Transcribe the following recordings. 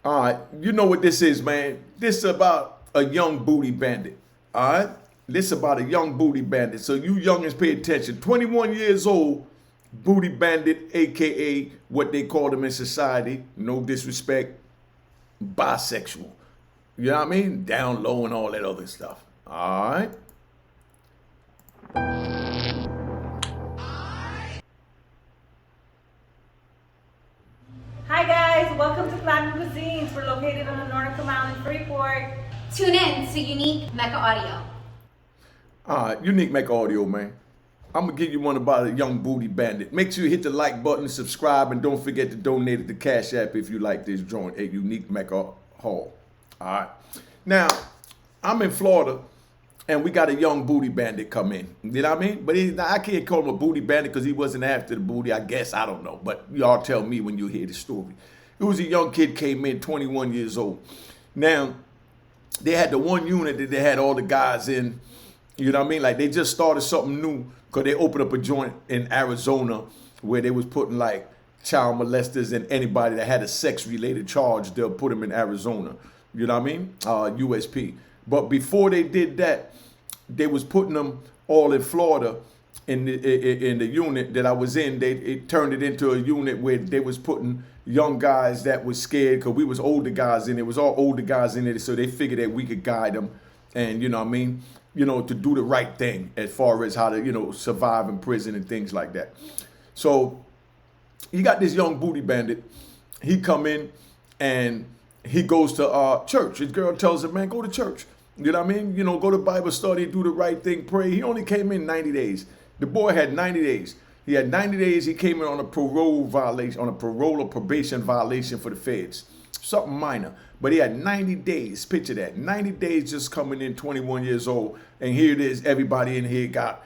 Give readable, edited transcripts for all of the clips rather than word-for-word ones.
All right, you know what this is, man. This is about a young booty bandit. All right, this is about a young booty bandit. So you youngins pay attention. 21 years old, booty bandit, aka what they call them in society. No disrespect, bisexual. You know what I mean? Down low and all that other stuff. All right. Hi guys, welcome to Platinum Cuisines. We're located on the Northern Canal in Freeport. Tune in to Unique Mecca Audio. All right, Unique Mecca Audio, man. I'm gonna give you one about a young booty bandit. Make sure you hit the like button, subscribe, and don't forget to donate it to Cash App if you like this joint at Unique Mecca Hall. All right. Now, I'm in Florida, and we got a young booty bandit come in. You know what I mean? But I can't call him a booty bandit because he wasn't after the booty. I guess I don't know. But y'all tell me when you hear the story. It was a young kid came in, 21 years old. Now, they had the one unit that they had all the guys in. You know what I mean? Like they just started something new because they opened up a joint in Arizona where they was putting like child molesters and anybody that had a sex-related charge, they'll put them in Arizona. You know what I mean? USP. But before they did that, they was putting them all in Florida in the unit that I was in. It turned it into a unit where they was putting young guys that was scared because we was older guys in it. It was all older guys in it, so they figured that we could guide them and, you know what I mean, to do the right thing as far as how to, survive in prison and things like that. So you got this young booty bandit. He come in and he goes to church. His girl tells him, man, go to church. You know what I mean? Go to Bible study, do the right thing, pray. He only came in 90 days. The boy had 90 days. He had 90 days. He came in on a parole violation, on a parole or probation violation for the feds. Something minor. But he had 90 days. Picture that. 90 days just coming in, 21 years old. And here it is. Everybody in here got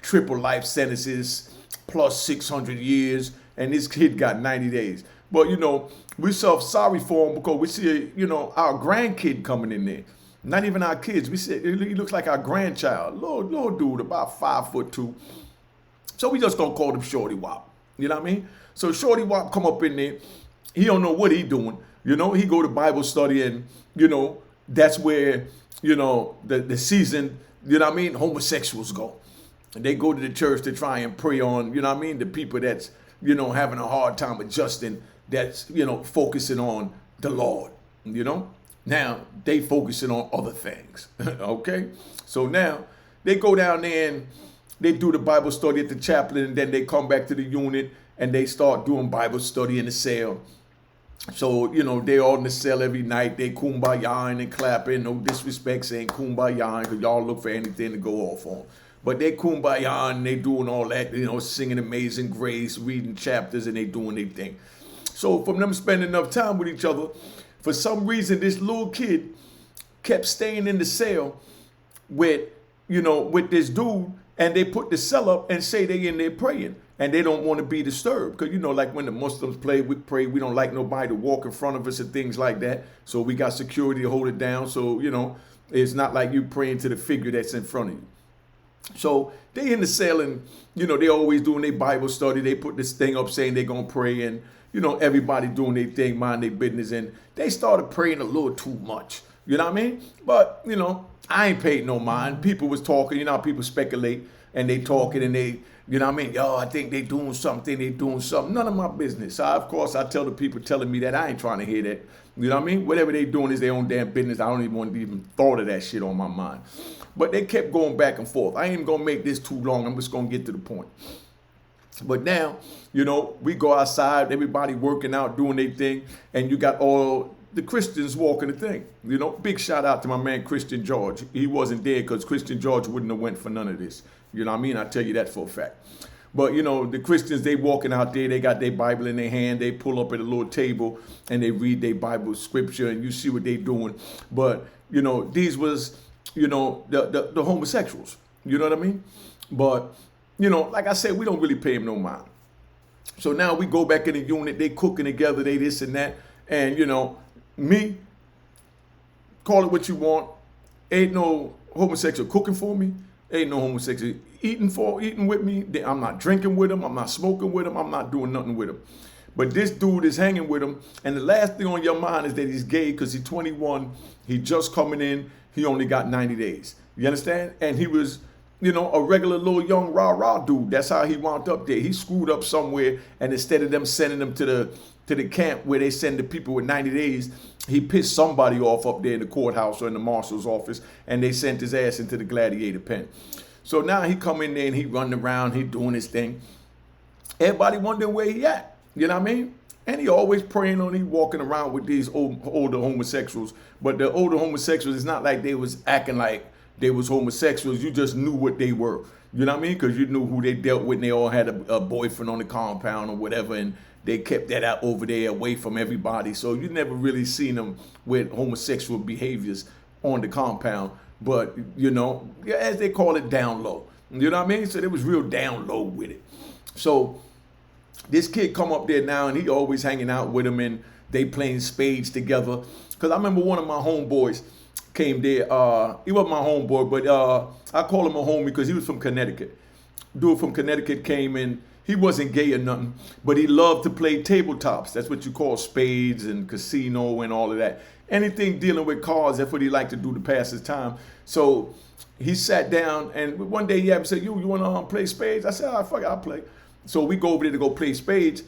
triple life sentences plus 600 years. And this kid got 90 days. But, we felt sorry for him because we see, our grandkid coming in there. Not even our kids. We said he looks like our grandchild. Little dude, about 5'2". So we just gonna call him Shorty Wop. You know what I mean? So Shorty Wop come up in there. He don't know what he doing. He go to Bible study and, that's where, the season, homosexuals go. And they go to the church to try and pray on, the people that's, having a hard time adjusting, that's, focusing on the Lord, Now, they focusing on other things, okay? So now, they go down there and they do the Bible study at the chaplain, and then they come back to the unit, and they start doing Bible study in the cell. So, they all in the cell every night. They kumbaya and clapping. No disrespect saying kumbaya, because y'all look for anything to go off on. But they kumbaya and they doing all that, singing Amazing Grace, reading chapters, and they doing their thing. So from them spending enough time with each other, for some reason, this little kid kept staying in the cell with this dude, and they put the cell up and say they in there praying, and they don't want to be disturbed. Because, like when the Muslims we pray, we don't like nobody to walk in front of us and things like that. So we got security to hold it down. So, it's not like you praying to the figure that's in front of you. So they in the cell and, they always doing their Bible study. They put this thing up saying they're going to pray and, everybody doing their thing, mind their business. And they started praying a little too much. You know what I mean? But, I ain't paid no mind. People was talking, how people speculate and they talking and they, Yo, I think they doing something, None of my business. So, of course, I tell the people telling me that I ain't trying to hear that. You know what I mean? Whatever they doing is their own damn business. I don't even want to even thought of that shit on my mind. But they kept going back and forth. I ain't even going to make this too long. I'm just going to get to the point. But now, we go outside, everybody working out, doing their thing, and you got all the Christians walking the thing. Big shout out to my man Christian George. He wasn't there because Christian George wouldn't have went for none of this. You know what I mean? I tell you that for a fact. But, the Christians, they walking out there, they got their Bible in their hand, they pull up at a little table and they read their Bible scripture and you see what they doing. But, these was, the homosexuals. You know what I mean? But, like I said, we don't really pay them no mind. So now we go back in the unit, they cooking together, they this and that. And, me, call it what you want, ain't no homosexual cooking for me. Ain't no homosexual eating with me. I'm not drinking with them. I'm not smoking with them. I'm not doing nothing with them. But this dude is hanging with him, and the last thing on your mind is that he's gay because he's 21. He just coming in. He only got 90 days. You understand? And he was, a regular little young rah-rah dude. That's how he wound up there. He screwed up somewhere, and instead of them sending him to the camp where they send the people with 90 days, he pissed somebody off up there in the courthouse or in the marshal's office, and they sent his ass into the gladiator pen. So now he come in there and he running around, he doing his thing. Everybody wondering where he at. You know what I mean? And he always praying on, he walking around with these older homosexuals. But the older homosexuals, it's not like they was acting like they was homosexuals. You just knew what they were. You know what I mean? Because you knew who they dealt with, and they all had a boyfriend on the compound or whatever, and they kept that out over there away from everybody. So you never really seen them with homosexual behaviors on the compound. But, as they call it, down low. You know what I mean? So they was real down low with it. So this kid come up there now, and he always hanging out with him, and they playing spades together. Because I remember one of my homeboys came there. He wasn't my homeboy, but I call him a homie because he was from Connecticut. Dude from Connecticut came in. He wasn't gay or nothing, but he loved to play tabletops. That's what you call spades and casino and all of that. Anything dealing with cards, that's what he liked to do to pass his time. So he sat down, and one day he had me say, you want to play spades? I said, all right, fuck it, I'll play. So we go over there to go play spades,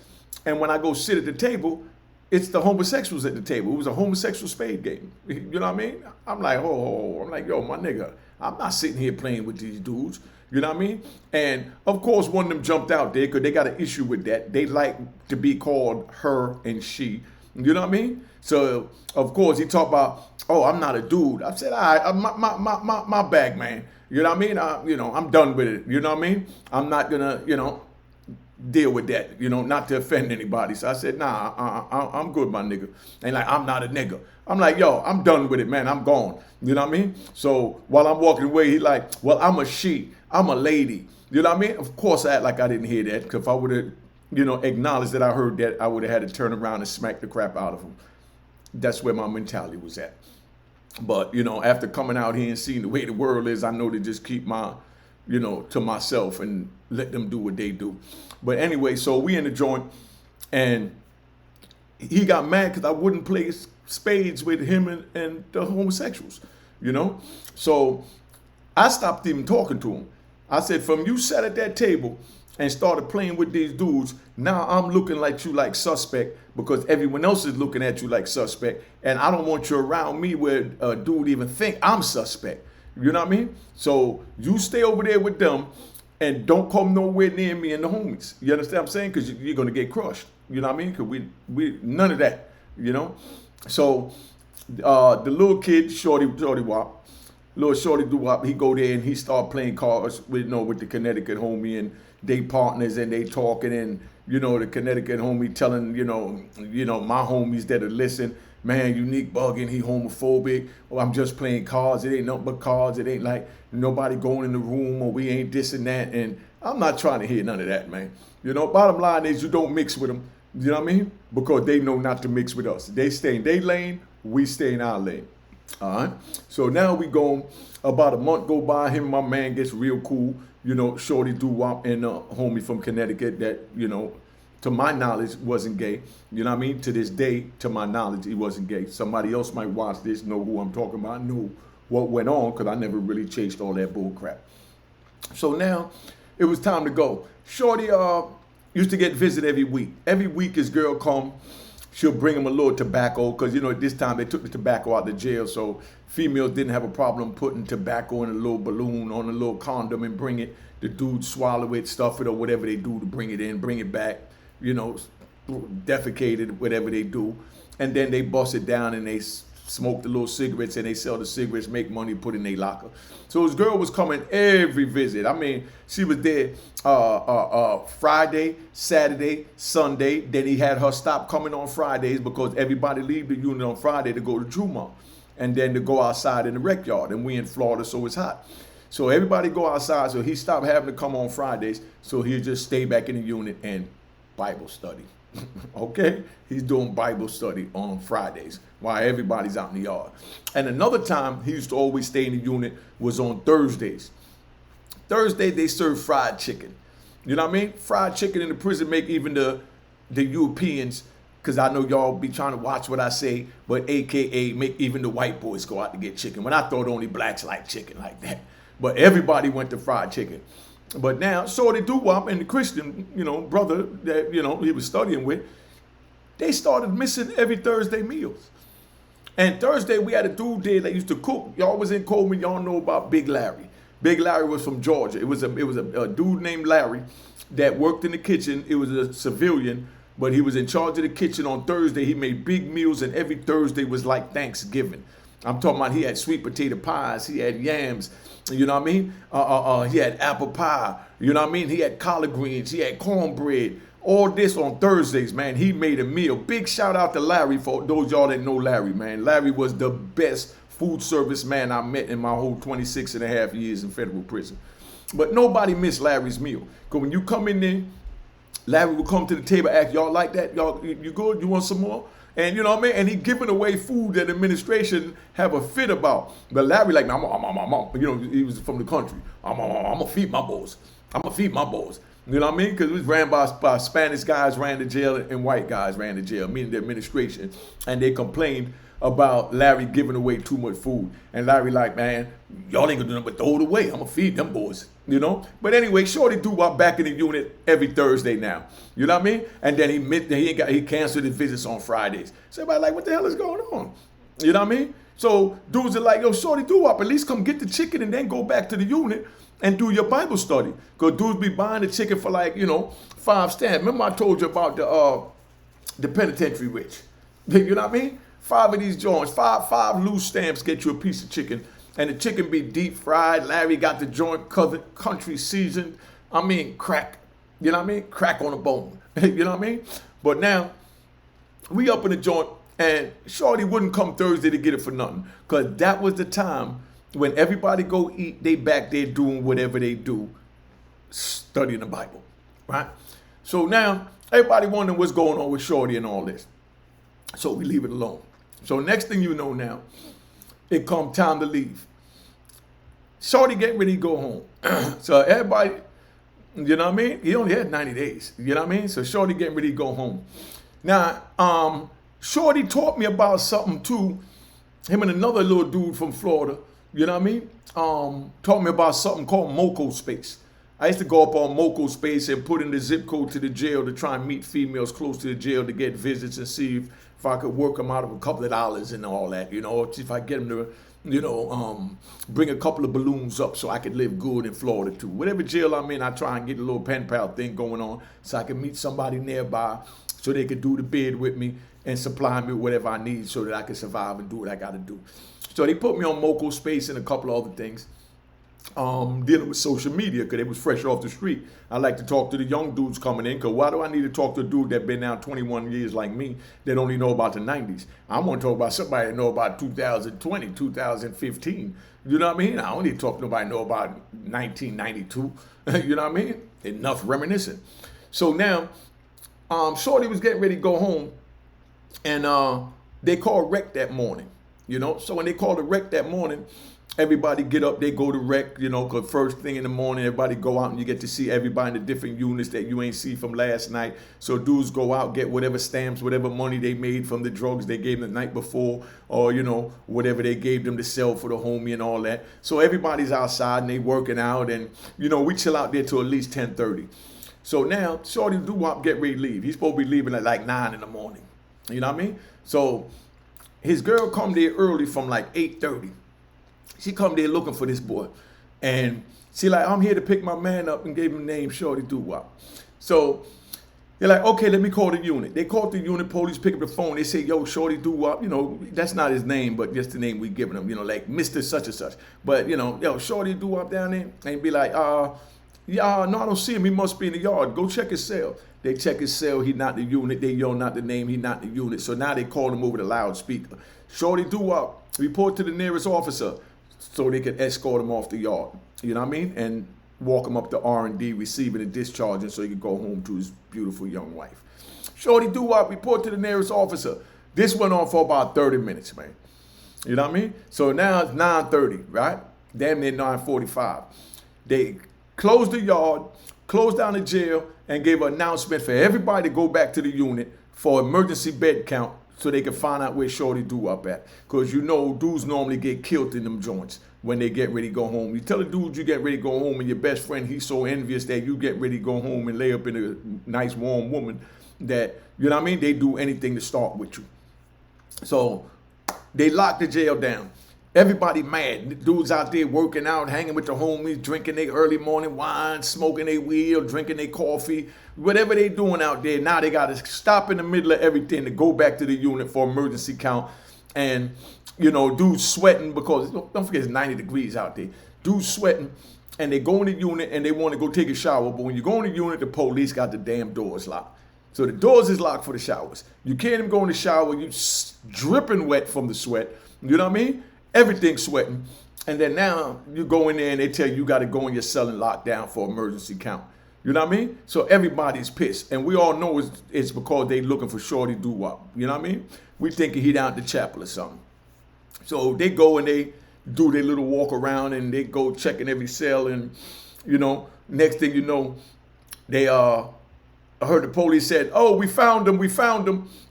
and when I go sit at the table, it's the homosexuals at the table. It was a homosexual spade game. You know what I mean? I'm like, I'm like, yo, my nigga, I'm not sitting here playing with these dudes. You know what I mean? And of course, one of them jumped out there because they got an issue with that. They like to be called her and she. You know what I mean? So of course he talked about, oh, I'm not a dude. I said, all right, my bag, man. You know what I mean? I'm done with it. You know what I mean? I'm not gonna, deal with that. Not to offend anybody. So I said, nah, I'm good, my nigga. And like, I'm not a nigga. I'm like, yo, I'm done with it, man. I'm gone. You know what I mean? So while I'm walking away, he like, well, I'm a she. I'm a lady. You know what I mean? Of course, I act like I didn't hear that. Because if I would have, acknowledged that I heard that, I would have had to turn around and smack the crap out of him. That's where my mentality was at. But, after coming out here and seeing the way the world is, I know to just keep my, to myself and let them do what they do. But anyway, so we in the joint, and he got mad because I wouldn't play spades with him and the homosexuals, So I stopped even talking to him. I said, from you sat at that table and started playing with these dudes, now I'm looking like you like suspect because everyone else is looking at you like suspect, and I don't want you around me where a dude even think I'm suspect. You know what I mean? So you stay over there with them and don't come nowhere near me and the homies. You understand what I'm saying? Because you're going to get crushed. You know what I mean? Because we none of that, So the little kid, Shorty Wop, little Shorty Doo-Wop, he go there and he start playing cards with the Connecticut homie, and they partners, and they talking, and the Connecticut homie telling my homies that are listen, man, Unique bugging, he homophobic, or I'm just playing cards, it ain't nothing but cards, it ain't like nobody going in the room, or we ain't this and that, and I'm not trying to hear none of that, man. Bottom line is you don't mix with them, you know what I mean? Because they know not to mix with us. They stay in their lane, we stay in our lane. All right. So now we go, about a month go by, him and my man gets real cool, Shorty Doo-Wop and a homie from Connecticut that, to my knowledge wasn't gay. You know what I mean? To this day, to my knowledge, he wasn't gay. Somebody else might watch this, know who I'm talking about, know what went on, because I never really chased all that bull crap. So now it was time to go. Shorty used to get visit every week. Every week his girl come. She'll bring him a little tobacco because, at this time they took the tobacco out of jail. So females didn't have a problem putting tobacco in a little balloon on a little condom and bring it. The dude swallow it, stuff it, or whatever they do to bring it in, bring it back, defecate it, whatever they do. And then they bust it down and they smoke the little cigarettes and they sell the cigarettes, make money, put in their locker. So his girl was coming every visit. I mean, she was there Friday, Saturday, Sunday. Then he had her stop coming on Fridays because everybody leave the unit on Friday to go to Truma and then to go outside in the rec yard. And we in Florida, so it's hot. So everybody go outside. So he stopped having to come on Fridays. So he'll just stay back in the unit and Bible study. Okay? He's doing Bible study on Fridays while everybody's out in the yard. And another time he used to always stay in the unit was on Thursdays. Thursday they serve fried chicken. You know what I mean? Fried chicken in the prison make even the the Europeans, because I know y'all be trying to watch what I say, but AKA make even the white boys go out to get chicken. When I thought only blacks like chicken like that. But everybody went to fried chicken. But now, Shorty Doo-Wop and the Christian, brother that, he was studying with, they started missing every Thursday meals. And Thursday, we had a dude there that used to cook. Y'all was in Coleman, y'all know about Big Larry. Big Larry was from Georgia. It was a dude named Larry that worked in the kitchen. It was a civilian, but he was in charge of the kitchen on Thursday. He made big meals, and every Thursday was like Thanksgiving. I'm talking about he had sweet potato pies, he had yams, you know what I mean? He had apple pie, you know what I mean? He had collard greens, he had cornbread. All this on Thursdays, man. He made a meal. Big shout out to Larry for those y'all that know Larry, man. Larry was the best food service man I met in my whole 26 and a half years in federal prison. But nobody missed Larry's meal. Because when you come in there, Larry would come to the table, ask, y'all like that? Y'all, you good? You want some more? And you know what I mean? And he giving away food that administration have a fit about. But Larry like, he was from the country. I'm going to feed my boys. I'm going to feed my boys. You know what I mean? Because it was ran by Spanish guys ran the jail and white guys ran the jail, meaning the administration. And they complained about Larry giving away too much food. And Larry like, man, y'all ain't gonna do nothing but throw it away. I'm gonna feed them boys, But anyway, Shorty Doo-Wop back in the unit every Thursday now. You know what I mean? And then he canceled his visits on Fridays. So everybody like, what the hell is going on? You know what I mean? So dudes are like, yo, Shorty Doo-Wop, at least come get the chicken and then go back to the unit and do your Bible study. Because dudes be buying the chicken for like, 5 stamps. Remember I told you about the penitentiary rich. You know what I mean? 5 of these joints, five loose stamps get you a piece of chicken. And the chicken be deep fried. Larry got the joint country seasoned. I mean, crack. You know what I mean? Crack on the bone. You know what I mean? But now, we up in the joint, and Shorty wouldn't come Thursday to get it for nothing. Because that was the time when everybody go eat, they back there doing whatever they do, studying the Bible, right? So now, everybody wondering what's going on with Shorty and all this. So we leave it alone. So next thing you know now, it come time to leave. Shorty getting ready to go home. So everybody, you know what I mean? He only had 90 days, you know what I mean? So Shorty getting ready to go home. Now, Shorty taught me about something too. Him and another little dude from Florida, you know what I mean? Taught me about something called Moco Space. I used to go up on Moco Space and put in the zip code to the jail to try and meet females close to the jail to get visits and see if I could work them out of a couple of dollars and all that, or if I get them to, bring a couple of balloons up so I could live good in Florida too. Whatever jail I'm in, I try and get a little pen pal thing going on so I can meet somebody nearby so they could do the bid with me and supply me with whatever I need so that I can survive and do what I got to do. So they put me on Moco Space and a couple of other things. Dealing with social media because they was fresh off the street. I like to talk to the young dudes coming in because why do I need to talk to a dude that been down 21 years like me that only know about the 90s? I want to talk about somebody that know about 2020, 2015. You know what I mean? I don't need to talk to nobody that know about 1992. You know what I mean? Enough reminiscing. So now, Shorty was getting ready to go home and they called rec that morning. So when they called the rec that morning, everybody get up, they go to rec, because first thing in the morning, everybody go out and you get to see everybody in the different units that you ain't see from last night. So dudes go out, get whatever stamps, whatever money they made from the drugs they gave them the night before, or, whatever they gave them to sell for the homie and all that. So everybody's outside and they working out and, we chill out there till at least 10:30. So now, Shorty Doo-Wop get ready to leave. He's supposed to be leaving at like 9 in the morning. You know what I mean? So his girl come there early from like 8:30. She come there looking for this boy. And she like, I'm here to pick my man up and gave him the name Shorty Doo-Wop. So they're like, okay, let me call the unit. They called the unit, police pick up the phone. They say, yo, Shorty Doo-Wop, that's not his name, but just the name we giving him, like Mr. Such and Such. But, yo, Shorty Doo-Wop down there. And be like, yeah, no, I don't see him. He must be in the yard. Go check his cell. They check his cell. He not the unit. They yell not the name. He not the unit. So now they call him over the loudspeaker. Shorty Doo-Wop, report to the nearest officer. So they could escort him off the yard, you know what I mean? And walk him up to R&D, receiving and discharging so he could go home to his beautiful young wife. Shorty Doo-Wop, report to the nearest officer. This went on for about 30 minutes, man. You know what I mean? So now it's 9:30, right? Damn near 9:45. They closed the yard, closed down the jail, and gave an announcement for everybody to go back to the unit for emergency bed count so they can find out where Shorty Doo-Wop at. Because you know dudes normally get killed in them joints when they get ready to go home. You tell a dude you get ready to go home and your best friend, he's so envious that you get ready to go home and lay up in a nice warm woman that, you know what I mean, they do anything to start with you. So they locked the jail down. Everybody mad. Dudes out there working out, hanging with the homies, drinking their early morning wine, smoking their weed, or drinking their coffee. Whatever they doing out there, now they got to stop in the middle of everything to go back to the unit for emergency count. And, you know, dudes sweating because, don't forget it's 90 degrees out there. Dudes sweating, and they go in the unit and they want to go take a shower. But when you go in the unit, the police got the damn doors locked. So the doors is locked for the showers. You can't even go in the shower. You dripping wet from the sweat. You know what I mean? Everything's sweating. And then now you go in there and they tell you got to go in your cell and lock down for emergency count. You know what I mean? So everybody's pissed. And we all know it's because they looking for Shorty Doo-Wop. You know what I mean? We thinking he down at the chapel or something. So they go and they do their little walk around and they go checking every cell. And, you know, next thing you know, they I heard the police said, oh, we found him.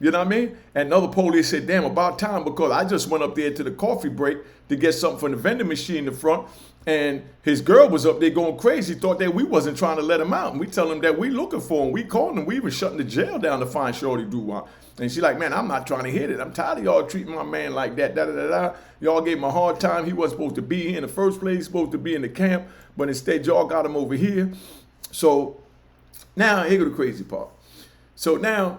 You know what I mean? And another police said, damn, about time, because I just went up there to the coffee break to get something from the vending machine in the front. And his girl was up there going crazy, thought that we wasn't trying to let him out. And we tell him that we looking for him. We called him. We even shutting the jail down to find Shorty Doo-Wop. And she like, man, I'm not trying to hit it. I'm tired of y'all treating my man like that. Y'all gave him a hard time. He wasn't supposed to be here in the first place. He's supposed to be in the camp. But instead, y'all got him over here. So now, here go the crazy part. So now,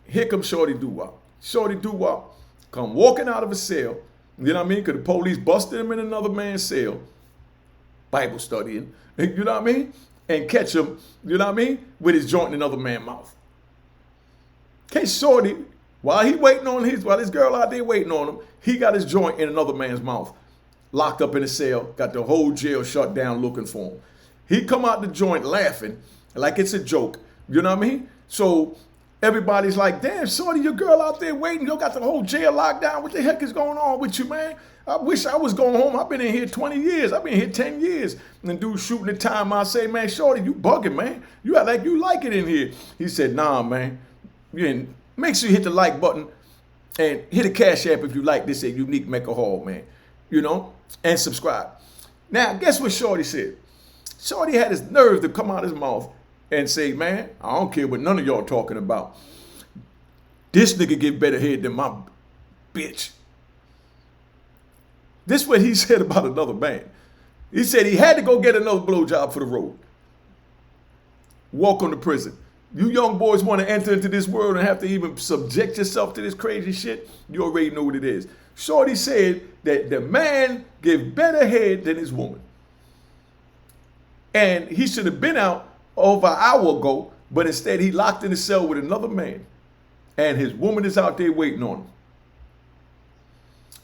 here comes Shorty Doo-Wop. Shorty Doo-Wop come walking out of a cell, you know what I mean? Because the police busted him in another man's cell, Bible studying, you know what I mean? And catch him, you know what I mean? With his joint in another man's mouth. Okay, Shorty, while his girl out there waiting on him, he got his joint in another man's mouth, locked up in a cell, got the whole jail shut down looking for him. He come out the joint laughing, like it's a joke. You know what I mean? So everybody's like, damn, Shorty, your girl out there waiting. You got the whole jail locked down. What the heck is going on with you, man? I wish I was going home. I've been in here 20 years. I've been here 10 years. And dude shooting the time, I say, man, Shorty, you bugging, man. You act like you like it in here. He said, nah, man. Make sure you hit the like button and hit a cash app if you like this at Unique Mecca Hall, man. You know, and subscribe. Now, guess what Shorty said? Shorty had his nerve to come out his mouth and say, man, I don't care what none of y'all talking about. This nigga get better head than my bitch. This is what he said about another man. He said he had to go get another blowjob for the road. Walk on to prison. You young boys want to enter into this world and have to even subject yourself to this crazy shit, you already know what it is. Shorty said that the man give better head than his woman. And he should have been out over an hour ago, but instead he locked in a cell with another man. And his woman is out there waiting on him.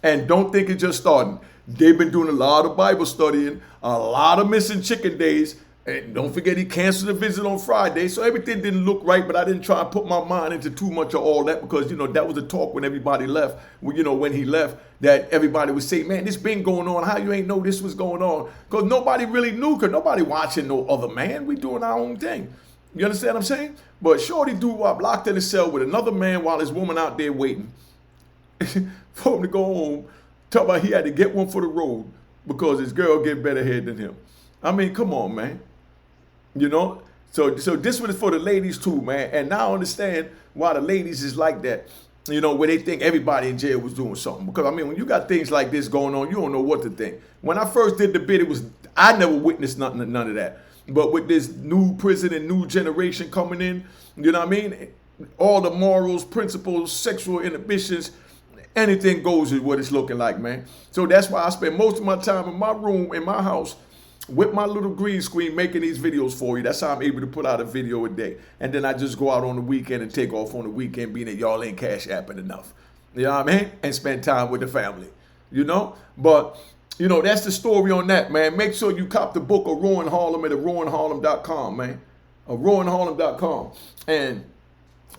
And don't think it's just starting. They've been doing a lot of Bible studying, a lot of missing chicken days. And don't forget he canceled a visit on Friday. So everything didn't look right, but I didn't try to put my mind into too much of all that because, you know, that was the talk when everybody left. You know, when he left, that everybody would say, man, this been going on. How you ain't know this was going on? Because nobody really knew, because nobody watching no other man. We doing our own thing. You understand what I'm saying? But Shorty Doo-Wop locked in a cell with another man while his woman out there waiting for him to go home. Talk about he had to get one for the road because his girl get better head than him. I mean, come on, man. You know, so this one is for the ladies too, man. And now I understand why the ladies is like that, you know, where they think everybody in jail was doing something. Because, I mean, when you got things like this going on, you don't know what to think. When I first did the bid, I never witnessed none of that. But with this new prison and new generation coming in, you know what I mean? All the morals, principles, sexual inhibitions, anything goes is what it's looking like, man. So that's why I spend most of my time in my room, in my house, with my little green screen making these videos for you. That's how I'm able to put out a video a day. And then I just go out on the weekend and take off on the weekend, being that y'all ain't cash apping enough. You know what I mean? And spend time with the family. You know? But, you know, that's the story on that, man. Make sure you cop the book of Rowan Harlem at rowanharlem.com, man. rowanharlem.com. And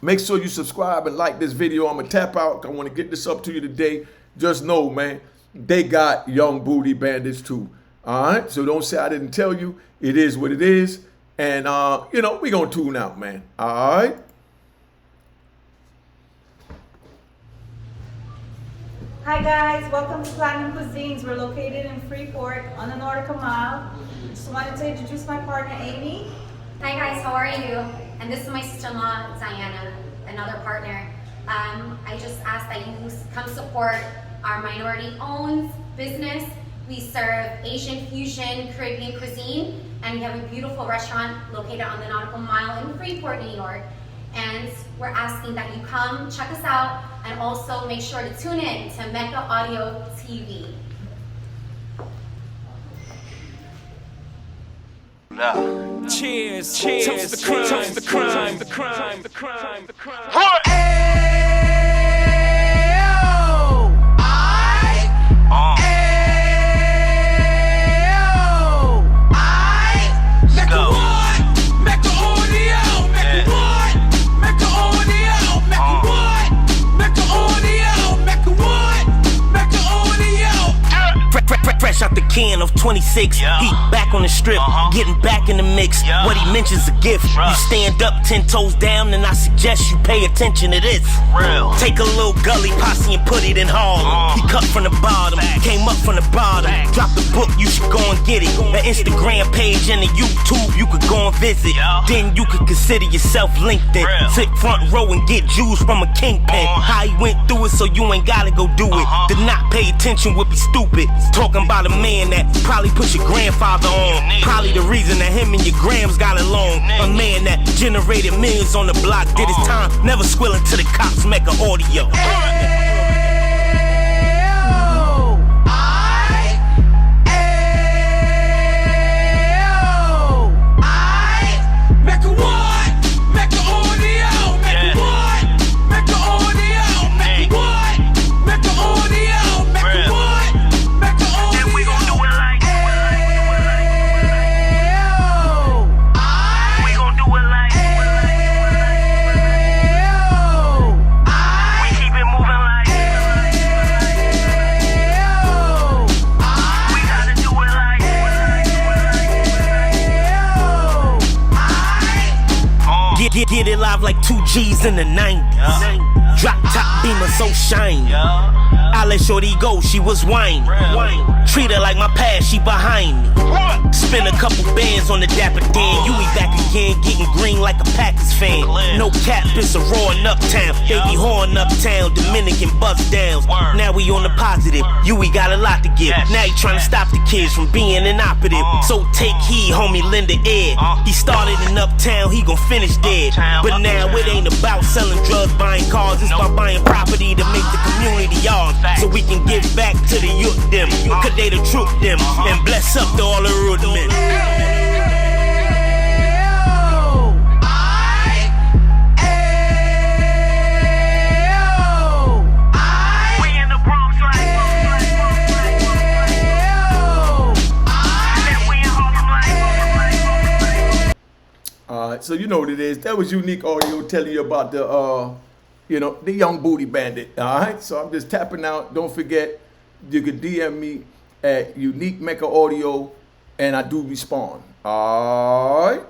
make sure you subscribe and like this video. I'm going to tap out. I want to get this up to you today. Just know, man, they got young booty bandits too. All right, so don't say I didn't tell you. It is what it is. And, you know, we're going to tune out, man. All right? Hi guys, welcome to Platinum Cuisines. We're located in Freeport on the Nautical Mile. Just wanted to introduce my partner, Amy. Hi guys, how are you? And this is my sister-in-law, Diana, another partner. I just ask that you come support our minority-owned business. We serve Asian fusion, Caribbean cuisine, and we have a beautiful restaurant located on the Nautical Mile in Freeport, New York. And we're asking that you come check us out and also make sure to tune in to Mecca Audio TV. Cheers, cheers, toast the crime, toast the crime, the crime, the crime, the crime. Fresh out the can of 26, he back on the strip, getting back in the mix. What he mentions a gift. You stand up 10 toes down, and I suggest you pay attention to this. Take a little gully posse and put it in Harlem. He cut from the bottom, came up from the bottom. Drop the book, you should go and get it. An Instagram page and a YouTube you could go and visit. Then you could consider yourself LinkedIn. Sit front row and get Jews from a kingpin. How he went through it, so you ain't gotta go do it. To not pay attention would be stupid. Talking about a man that probably put your grandfather on. Probably the reason that him and your grams got along. A man that generated millions on the block, did his time, never squilling to the cops. Mecca Audio. Get it live like 2 G's in the 90s. Drop top beamer so shiny. I let shorty go, she was whining. Treat her like my past, she behind me. Spend a couple bands on the Dapper Dan. You be back again, getting green like a Packers fan. No cap, it's a roaring uptown. They be horn uptown, Dominican bust downs. Now we on the positive, you we got a lot to give. Now you trying to stop the kids from being inoperative. So take heed, homie, lend a ear. He started in uptown, he gon' finish dead. But now it ain't about selling drugs, buying cars. It's about buying property to make the community ours. So we can give back to the youth them. Cause they the truth them. And bless up to all the root men. So you know what it is. That was Unique Audio telling you about the, you know, the young booty bandit. All right. So I'm just tapping out. Don't forget, you can DM me at Unique Mecca Audio, and I do respond. All right.